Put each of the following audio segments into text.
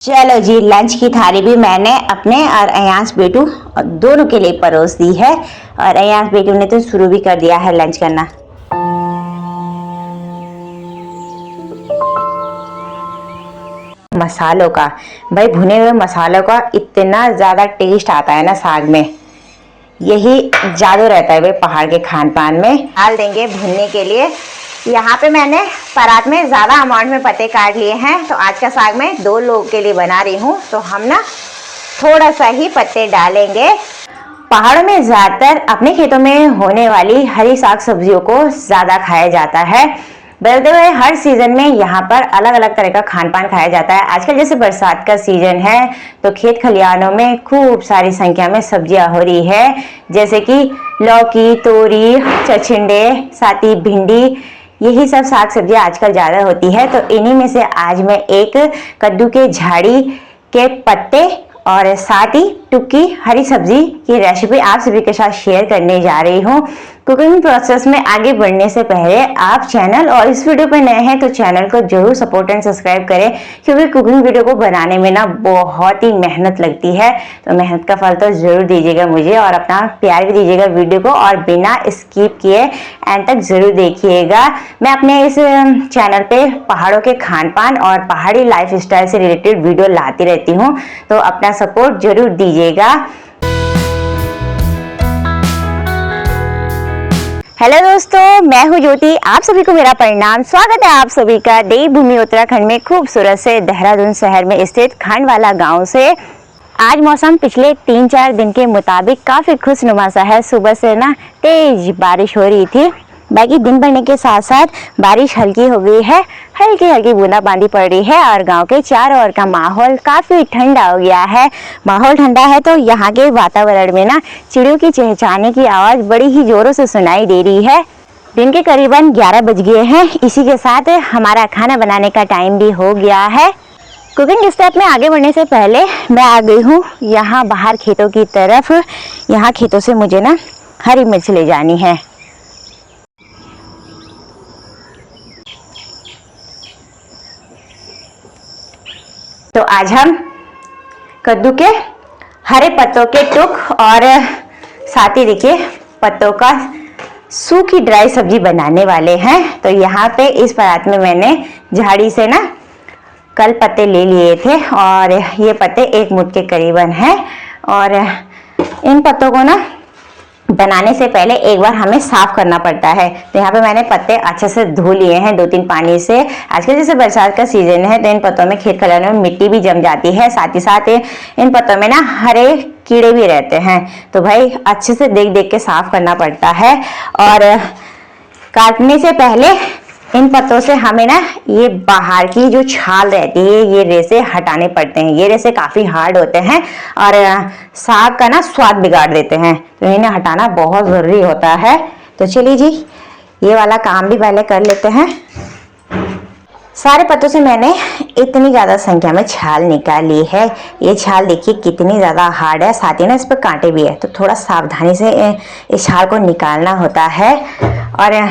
चलो जी, लंच की थाली भी मैंने अपने और अयांश बेटू और दोनों के लिए परोस दी है। और अयांश बेटू ने तो शुरू भी कर दिया है लंच करना। मसालों का, भाई भुने हुए मसालों का इतना ज़्यादा टेस्ट आता है ना साग में, यही जादू रहता है भाई पहाड़ के खान पान में। डाल देंगे भुनने के लिए। यहाँ पे मैंने परात में ज़्यादा अमाउंट में पत्ते काट लिए हैं, तो आज का साग मैं 2 लोगों के लिए बना रही हूँ, तो हम ना थोड़ा सा ही पत्ते डालेंगे। पहाड़ों में ज़्यादातर अपने खेतों में होने वाली हरी साग सब्जियों को ज़्यादा खाया जाता है। बदलते हुए हर सीजन में यहाँ पर अलग अलग तरह का खान पान खाया जाता है। आजकल जैसे बरसात का सीजन है तो खेत खलिहानों में खूब सारी संख्या में सब्जियां हो रही है, जैसे कि लौकी, तोरी, छछिंडे, साथ ही भिंडी, यही सब साग सब्जियां आजकल ज़्यादा होती है। तो इन्हीं में से आज मैं एक कद्दू के झाड़ी के पत्ते और साथ ही टुक्की हरी सब्जी की रेसिपी आप सभी के साथ शेयर करने जा रही हूँ। कुकिंग प्रोसेस में आगे बढ़ने से पहले आप चैनल और इस वीडियो पर नए हैं तो चैनल को जरूर सपोर्ट एंड सब्सक्राइब करें, क्योंकि कुकिंग वीडियो को बनाने में ना बहुत ही मेहनत लगती है। तो मेहनत का फल तो जरूर दीजिएगा मुझे और अपना प्यार भी दीजिएगा वीडियो को, और बिना स्किप किए एंड तक जरूर देखिएगा। मैं अपने इस चैनल पे पहाड़ों के खान पान और पहाड़ी लाइफ स्टाइल से रिलेटेड वीडियो लाती रहती हूँ, तो अपना सपोर्ट जरूर दीजिएगा। हेलो दोस्तों, मैं हूं ज्योति। आप सभी को मेरा प्रणाम। स्वागत है आप सभी का देवभूमि उत्तराखंड में खूबसूरत से देहरादून शहर में स्थित खंडवाला गांव से। आज मौसम पिछले 3-4 दिन के मुताबिक काफ़ी खुशनुमा सा है। सुबह से ना तेज बारिश हो रही थी, बाकी दिन बढ़ने के साथ साथ बारिश हल्की हो गई है, हल्की हल्की बूंदाबांदी पड़ रही है और गांव के चारों ओर का माहौल काफ़ी ठंडा हो गया है। माहौल ठंडा है तो यहाँ के वातावरण में ना चिड़ियों की चहचहाने की आवाज़ बड़ी ही ज़ोरों से सुनाई दे रही है। दिन के करीबन 11 बज गए हैं। इसी के साथ हमारा खाना बनाने का टाइम भी हो गया है। कुकिंग स्टेप में आगे बढ़ने से पहले मैं आ गई हूँ यहाँ बाहर खेतों की तरफ। यहाँ खेतों से मुझे ना हरी मिर्च ले जानी है। तो आज हम कद्दू के हरे पत्तों के टुक और साथ ही देखिए पत्तों का सूखी ड्राई सब्जी बनाने वाले हैं। तो यहाँ पे इस परात में मैंने झाड़ी से ना कल पत्ते ले लिए थे और ये पत्ते 1 मुट्ठी के करीबन हैं। और इन पत्तों को ना बनाने से पहले एक बार हमें साफ करना पड़ता है। तो यहाँ पे मैंने पत्ते अच्छे से धो लिए हैं 2-3 पानी से। आजकल जैसे बरसात का सीजन है तो इन पत्तों में खेत खलिहानों में मिट्टी भी जम जाती है, साथ ही साथ इन पत्तों में ना हरे कीड़े भी रहते हैं। तो भाई अच्छे से देख देख के साफ करना पड़ता है। और काटने से पहले इन पत्तों से हमें ना ये बाहर की जो छाल रहती है ये रेशे हटाने पड़ते हैं। ये रेशे काफ़ी हार्ड होते हैं और साग का ना स्वाद बिगाड़ देते हैं, तो इन्हें हटाना बहुत ज़रूरी होता है। तो चलिए जी, ये वाला काम भी पहले कर लेते हैं। सारे पत्तों से मैंने इतनी ज़्यादा संख्या में छाल निकाल ली है। ये छाल देखिए कितनी ज़्यादा हार्ड है, साथ ही ना इस पर कांटे भी है, तो थोड़ा सावधानी से इस छाल को निकालना होता है। और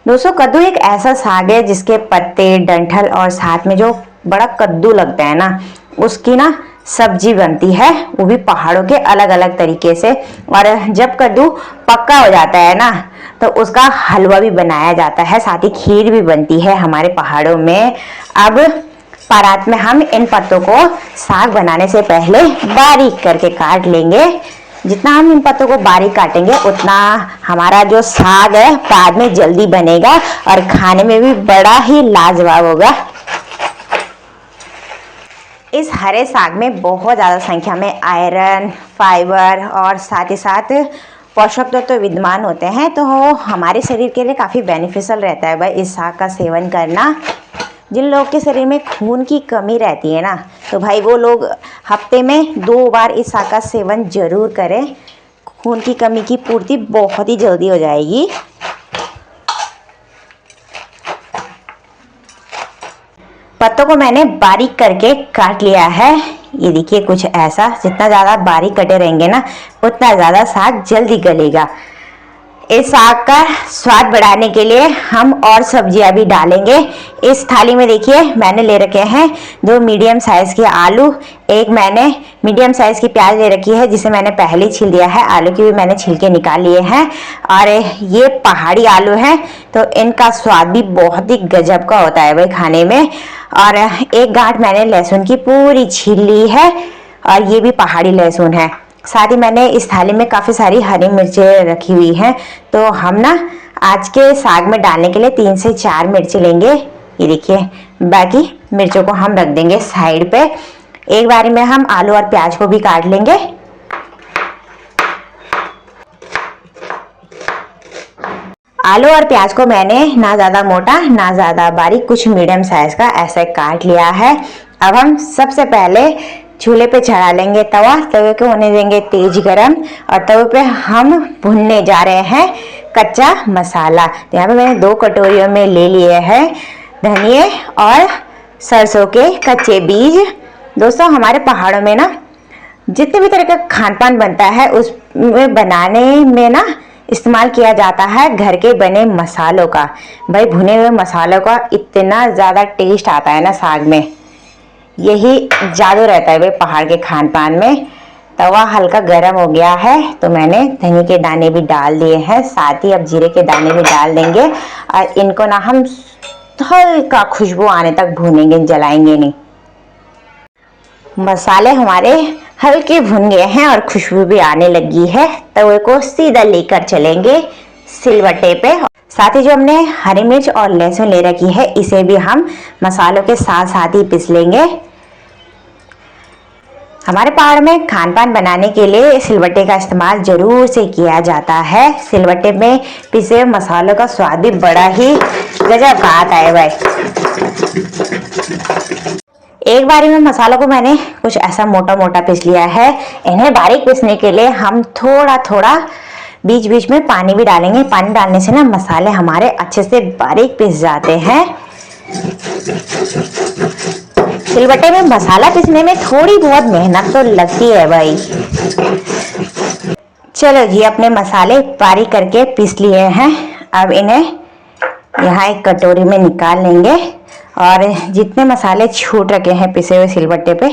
दोस्तों, कद्दू एक ऐसा साग है जिसके पत्ते, डंठल और साथ में जो बड़ा कद्दू लगता है ना, उसकी ना सब्जी बनती है, वो भी पहाड़ों के अलग अलग तरीके से। और जब कद्दू पक्का हो जाता है ना तो उसका हलवा भी बनाया जाता है, साथ ही खीर भी बनती है हमारे पहाड़ों में। अब परात में हम इन पत्तों को साग बनाने से पहले बारीक करके काट लेंगे। जितना हम इन पत्तों को बारीक काटेंगे उतना हमारा जो साग है बाद में जल्दी बनेगा और खाने में भी बड़ा ही लाजवाब होगा। इस हरे साग में बहुत ज़्यादा संख्या में आयरन, फाइबर और साथ ही साथ पोषक तत्व विद्यमान होते हैं, तो हमारे शरीर के लिए काफ़ी बेनिफिशियल रहता है भाई इस साग का सेवन करना। जिन लोगों के शरीर में खून की कमी रहती है ना, तो भाई वो लोग हफ्ते में 2 बार इस साग का सेवन जरूर करें। खून की कमी की पूर्ति बहुत ही जल्दी हो जाएगी। पत्तों को मैंने बारीक करके काट लिया है। ये देखिए कुछ ऐसा, जितना ज़्यादा बारीक कटे रहेंगे ना उतना ज़्यादा साग जल्दी गलेगा। इस साग का स्वाद बढ़ाने के लिए हम और सब्जियां भी डालेंगे। इस थाली में देखिए मैंने ले रखे हैं 2 मीडियम साइज के आलू, एक मैंने मीडियम साइज की प्याज ले रखी है जिसे मैंने पहले ही छील दिया है, आलू की भी मैंने छिलके निकाल लिए हैं। और ये पहाड़ी आलू हैं तो इनका स्वाद भी बहुत ही गजब का होता है भाई खाने में। और एक गांठ मैंने लहसुन की पूरी छील ली है और ये भी पहाड़ी लहसुन है। साथ ही मैंने इस थाली में काफ़ी सारी हरी मिर्चें रखी हुई हैं। तो हम ना आज के साग में डालने के लिए 3 से 4 मिर्ची लेंगे। ये देखिए, बाकी मिर्चों को हम रख देंगे साइड पे। एक बारी में हम आलू और प्याज को भी काट लेंगे। आलू और प्याज को मैंने ना ज़्यादा मोटा ना ज़्यादा बारीक, कुछ मीडियम साइज का ऐसे काट लिया है। अब हम सबसे पहले चूल्हे पे चढ़ा लेंगे तवा, तवे को होने देंगे तेज गरम और तवे पे हम भुनने जा रहे हैं कच्चा मसाला। तो यहाँ पे मैंने 2 कटोरियों में ले लिए हैं धनिए और सरसों के कच्चे बीज। दोस्तों हमारे पहाड़ों में ना जितने भी तरह का खान पान बनता है उसमें बनाने में ना इस्तेमाल किया जाता है घर के बने मसालों का। भाई भुने हुए मसालों का इतना ज़्यादा टेस्ट आता है ना साग में, यही जादू रहता है भाई पहाड़ के खान पान में। तवा हल्का गर्म हो गया है तो मैंने धनिया के दाने भी डाल दिए हैं, साथ ही अब जीरे के दाने भी डाल देंगे और इनको ना हम हल्का खुशबू आने तक भूनेंगे, जलाएंगे नहीं। मसाले हमारे हल्के भुन गए हैं और खुशबू भी आने लगी है। तवे को सीधा लेकर चलेंगे सिलवट्टे पे। साथ ही जो हमने हरी मिर्च और लहसुन ले रखी है इसे भी हम मसालों के साथ साथ ही पीस लेंगे। हमारे पहाड़ में खान पान बनाने के लिए सिलवट्टे का इस्तेमाल जरूर से किया जाता है। सिलवट्टे में पिसे मसालों का स्वाद भी बड़ा ही गजब का आता है भाई। एक बारी में मसालों को मैंने कुछ ऐसा मोटा मोटा पीस लिया है। इन्हें बारीक पीसने के लिए हम थोड़ा थोड़ा बीच बीच में पानी भी डालेंगे। पानी डालने से ना मसाले हमारे अच्छे से बारीक पीस जाते हैं। सिलबट्टे में मसाला पीसने में थोड़ी बहुत मेहनत तो लगती है भाई। चलो जी, अपने मसाले बारीक करके पीस लिए हैं। अब इन्हें यहाँ एक कटोरी में निकाल लेंगे और जितने मसाले छूट रखे हैं पिसे हुए सिलबट्टे पे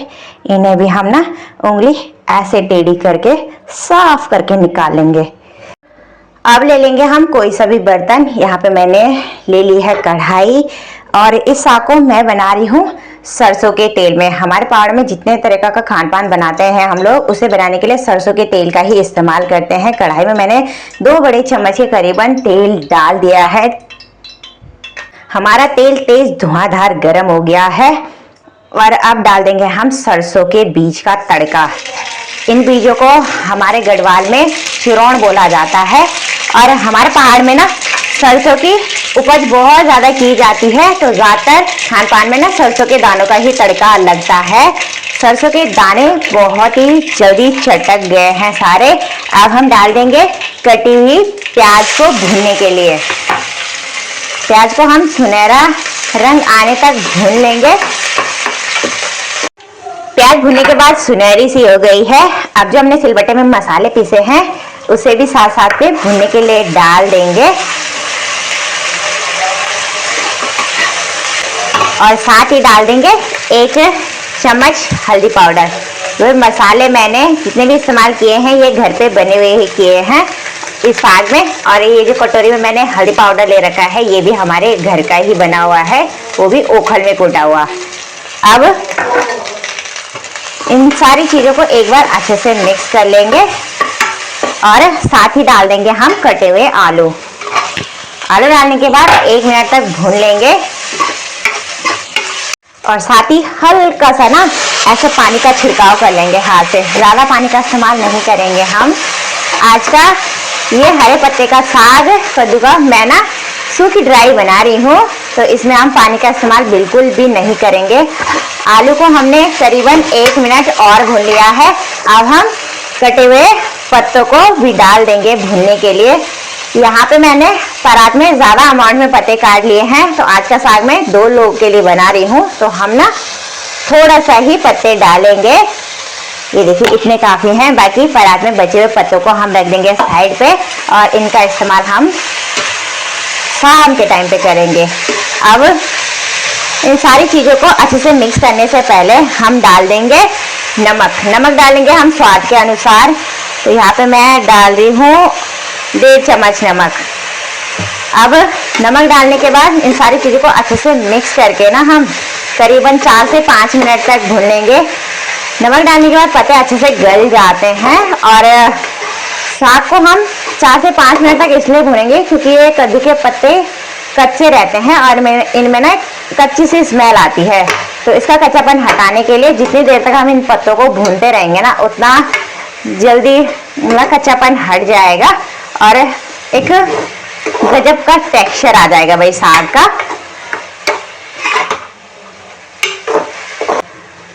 इन्हें भी हम ना उंगली ऐसे टेढ़ी करके साफ करके निकाल लेंगे। अब ले लेंगे हम कोई सा भी बर्तन। यहाँ पे मैंने ले ली है कढ़ाई और इस साग को मैं बना रही हूँ सरसों के तेल में। हमारे पहाड़ में जितने तरह का खान पान बनाते हैं हम लोग उसे बनाने के लिए सरसों के तेल का ही इस्तेमाल करते हैं। कढ़ाई में मैंने 2 बड़े चम्मच के करीबन तेल डाल दिया है। हमारा तेल तेज धुआंधार गर्म हो गया है और अब डाल देंगे हम सरसों के बीज का तड़का। इन बीजों को हमारे गढ़वाल में चिरौण बोला जाता है और हमारे पहाड़ में ना सरसों की उपज बहुत ज़्यादा की जाती है तो ज़्यादातर खान पान में ना सरसों के दानों का ही तड़का लगता है। सरसों के दाने बहुत ही जल्दी चटक गए हैं सारे। अब हम डाल देंगे कटी हुई प्याज को भूनने के लिए। प्याज को हम सुनहरा रंग आने तक भून लेंगे। प्याज भुनने के बाद सुनहरी सी हो गई है। अब जो हमने सिलबट्टे में मसाले पीसे हैं उसे भी साथ साथ में भुनने के लिए डाल देंगे और साथ ही डाल देंगे 1 चम्मच हल्दी पाउडर। जो मसाले मैंने जितने भी इस्तेमाल किए हैं ये घर पे बने हुए ही किए हैं इस साग में। और ये जो कटोरी में मैंने हल्दी पाउडर ले रखा है ये भी हमारे घर का ही बना हुआ है, वो भी ओखल में कूटा हुआ। अब इन सारी चीज़ों को एक बार अच्छे से मिक्स कर लेंगे और साथ ही डाल देंगे हम कटे हुए आलू। आलू डालने के बाद 1 मिनट तक भून लेंगे और साथ ही हल्का सा ना ऐसे पानी का छिड़काव कर लेंगे हाथ से। ज़्यादा पानी का इस्तेमाल नहीं करेंगे हम। आज का ये हरे पत्ते का साग कद्दू का मैं ना सूखी ड्राई बना रही हूँ तो इसमें हम पानी का इस्तेमाल बिल्कुल भी नहीं करेंगे। आलू को हमने करीबन 1 मिनट और भून लिया है। अब हम कटे हुए पत्तों को भी डाल देंगे भूनने के लिए। यहाँ पे मैंने परात में ज़्यादा अमाउंट में पत्ते काट लिए हैं तो आज का साग मैं 2 लोगों के लिए बना रही हूँ तो हम ना थोड़ा सा ही पत्ते डालेंगे ये देखिए इतने काफ़ी हैं। बाकी परात में बचे हुए पत्तों को हम रख देंगे साइड पे और इनका इस्तेमाल हम शाम के टाइम पे करेंगे। अब इन सारी चीज़ों को अच्छे से मिक्स करने से पहले हम डाल देंगे नमक डालेंगे हम स्वाद के अनुसार। तो यहाँ पे मैं डाल रही हूँ 1.5 चम्मच नमक। अब नमक डालने के बाद इन सारी चीज़ों को अच्छे से मिक्स करके ना हम करीबन 4 से 5 मिनट तक भून लेंगे। नमक डालने के बाद पत्ते अच्छे से गल जाते हैं और साग को हम 4 से 5 मिनट तक इसलिए भूनेंगे क्योंकि ये कद्दू के पत्ते कच्चे रहते हैं और इनमें ना कच्ची सी स्मेल आती है। तो इसका कच्चापन हटाने के लिए जितनी देर तक हम इन पत्तों को भूनते रहेंगे ना उतना जल्दी इनका कच्चापन हट जाएगा और एक गजब का टेक्सचर आ जाएगा भाई साग का।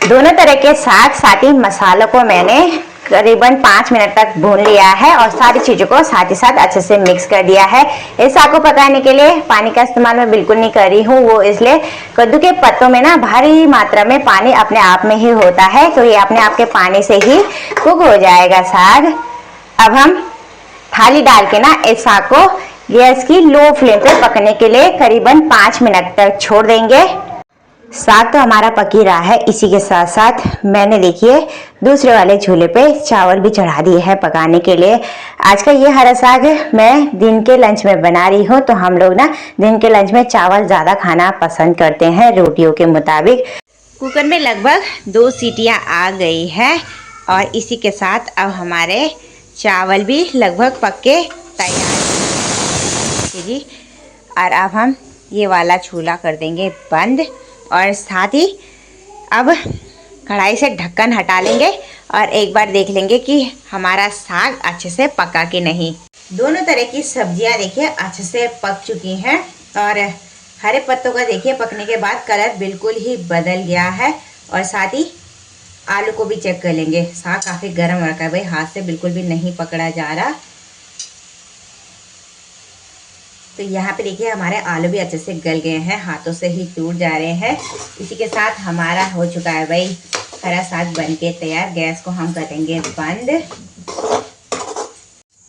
दोनों तरह के साग साथ ही मसालों को मैंने करीबन 5 मिनट तक भून लिया है और सारी चीज़ों को साथ ही साथ अच्छे से मिक्स कर दिया है। इस साग को पकाने के लिए पानी का इस्तेमाल मैं बिल्कुल नहीं कर रही हूँ, वो इसलिए कद्दू के पत्तों में ना भारी मात्रा में पानी अपने आप में ही होता है, तो ये अपने आप के पानी से ही कुक हो जाएगा साग। अब हम थाली डाल के ना इस साग को गैस की लो फ्लेम पे पकने के लिए करीबन 5 मिनट तक छोड़ देंगे। साग तो हमारा पक ही रहा है। इसी के साथ साथ मैंने देखिए दूसरे वाले चूल्हे पे चावल भी चढ़ा दिए हैं पकाने के लिए। आज का ये हरा साग मैं दिन के लंच में बना रही हूँ, तो हम लोग ना दिन के लंच में चावल ज़्यादा खाना पसंद करते हैं रोटियों के मुताबिक। कुकर में लगभग 2 सीटियाँ आ गई है और इसी के साथ अब हमारे चावल भी लगभग पक के तैयार जी। और अब हम ये वाला चूल्हा कर देंगे बंद और साथ ही अब कढ़ाई से ढक्कन हटा लेंगे और एक बार देख लेंगे कि हमारा साग अच्छे से पका कि नहीं। दोनों तरह की सब्जियां देखिए अच्छे से पक चुकी हैं और हरे पत्तों का देखिए पकने के बाद कलर बिल्कुल ही बदल गया है। और साथ ही आलू को भी चेक कर लेंगे, साग काफ़ी गर्म रखा है भाई, हाथ से बिल्कुल भी नहीं पकड़ा जा रहा। तो यहाँ पे देखिए हमारे आलू भी अच्छे से गल गए हैं, हाथों से ही टूट जा रहे हैं। इसी के साथ हमारा हो चुका है भाई हरा साग बन के तैयार। गैस को हम कर देंगे बंद।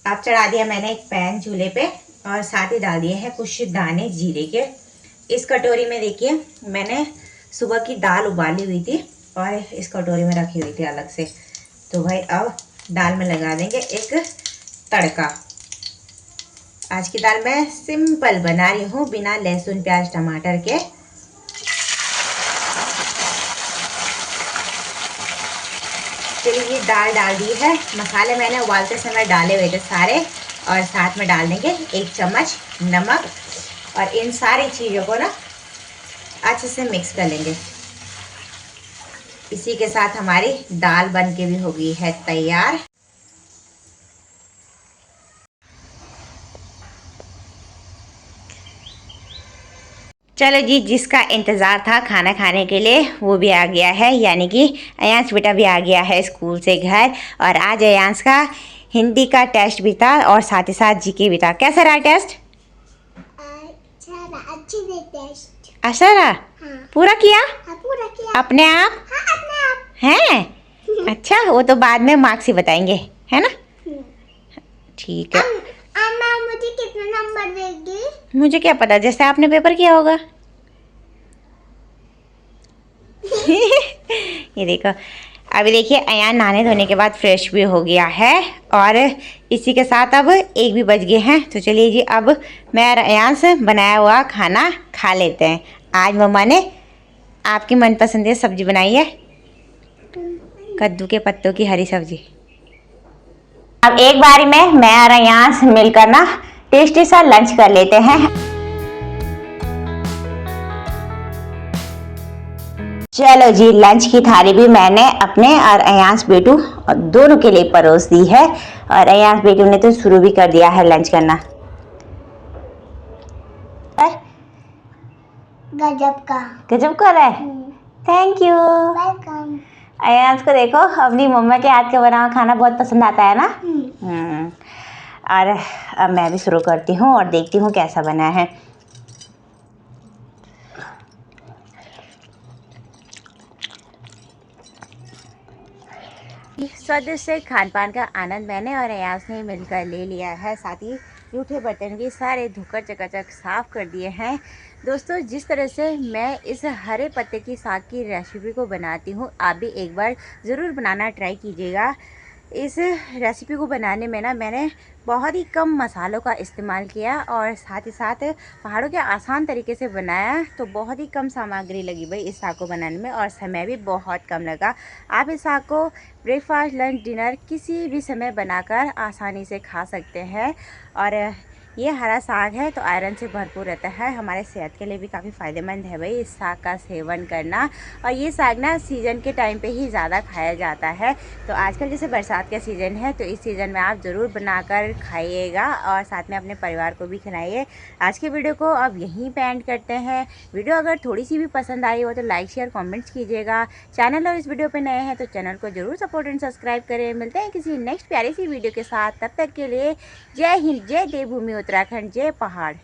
अब चढ़ा दिया मैंने एक पैन चूल्हे पे और साथ ही डाल दिए हैं कुछ दाने जीरे के। इस कटोरी में देखिए मैंने सुबह की दाल उबाली हुई थी और इस कटोरी में रखी हुई थी अलग से। तो भाई अब दाल में लगा देंगे एक तड़का। आज की दाल मैं सिंपल बना रही हूँ बिना लहसुन प्याज टमाटर के। चलिए ये दाल डाल दी है। मसाले मैंने उबालते समय डाले हुए थे सारे और साथ में डाल देंगे 1 चम्मच नमक और इन सारी चीज़ों को ना अच्छे से मिक्स कर लेंगे। इसी के साथ हमारी दाल बन के भी हो गई है तैयार। चलो जी, जिसका इंतज़ार था खाना खाने के लिए वो भी आ गया है, यानी कि अयांश बेटा भी आ गया है स्कूल से घर। और आज अयांश का हिंदी का टेस्ट भी था और साथ ही साथ जीके भी था। कैसा रहा टेस्ट? अच्छा रहा? हाँ। पूरा किया? हाँ, पूरा किया। अपने आप? हाँ, अपने आप। हैं? अच्छा, वो तो बाद में मार्क्स ही बताएंगे, है ना? ठीक है। मुझे कितना नंबर देगी? मुझे क्या पता, जैसे आपने पेपर किया होगा। ये देखो, अभी देखिए अयान नहाने धोने के बाद फ्रेश भी हो गया है और इसी के साथ अब 1 भी बज गए हैं। तो चलिए जी, अब मैं और अयान से बनाया हुआ खाना खा लेते हैं। आज मम्मा ने आपकी मनपसंद सब्जी बनाई है, कद्दू के पत्तों की हरी सब्जी। अब एक बारी में मैं और अयान से मिलकर ना टेस्टी सा लंच कर लेते हैं। चलो जी, लंच की थाली भी मैंने अपने और अयांश बेटू दोनों के लिए परोस दी है और अयांश बेटू ने तो शुरू भी कर दिया है लंच करना। गजब कर रहा है। Thank you, welcome. अयांश को देखो अपनी मम्मा के हाथ का बना हुआ खाना बहुत पसंद आता है ना। और अब मैं भी शुरू करती हूँ और देखती हूँ कैसा बना है। स्वादिष्ट खान पान का आनंद मैंने और अयास ने मिलकर ले लिया है। साथ ही जूठे बर्तन भी सारे धोकर चकाचक साफ़ कर दिए हैं। दोस्तों, जिस तरह से मैं इस हरे पत्ते की साग की रेसिपी को बनाती हूँ, आप भी एक बार ज़रूर बनाना ट्राई कीजिएगा। इस रेसिपी को बनाने में ना मैंने बहुत ही कम मसालों का इस्तेमाल किया और साथ ही साथ पहाड़ों के आसान तरीके से बनाया, तो बहुत ही कम सामग्री लगी भाई इस साग को बनाने में और समय भी बहुत कम लगा। आप इस साग को ब्रेकफास्ट, लंच, डिनर किसी भी समय बनाकर आसानी से खा सकते हैं। और ये हरा साग है तो आयरन से भरपूर रहता है, हमारे सेहत के लिए भी काफ़ी फ़ायदेमंद है भाई इस साग का सेवन करना। और ये साग ना सीज़न के टाइम पे ही ज़्यादा खाया जाता है। तो आजकल जैसे बरसात का सीज़न है तो इस सीज़न में आप ज़रूर बनाकर खाइएगा और साथ में अपने परिवार को भी खिलाइए। आज के वीडियो को अब यहीं पे एंड करते हैं। वीडियो अगर थोड़ी सी भी पसंद आई हो तो लाइक, शेयर, कमेंट्स कीजिएगा। चैनल और इस वीडियो पे नए हैं तो चैनल को ज़रूर सपोर्ट एंड सब्सक्राइब करें। मिलते हैं किसी नेक्स्ट प्यारी सी वीडियो के साथ, तब तक के लिए जय हिंद, जय देवभूमि उत्तराखंड, जय पहाड़।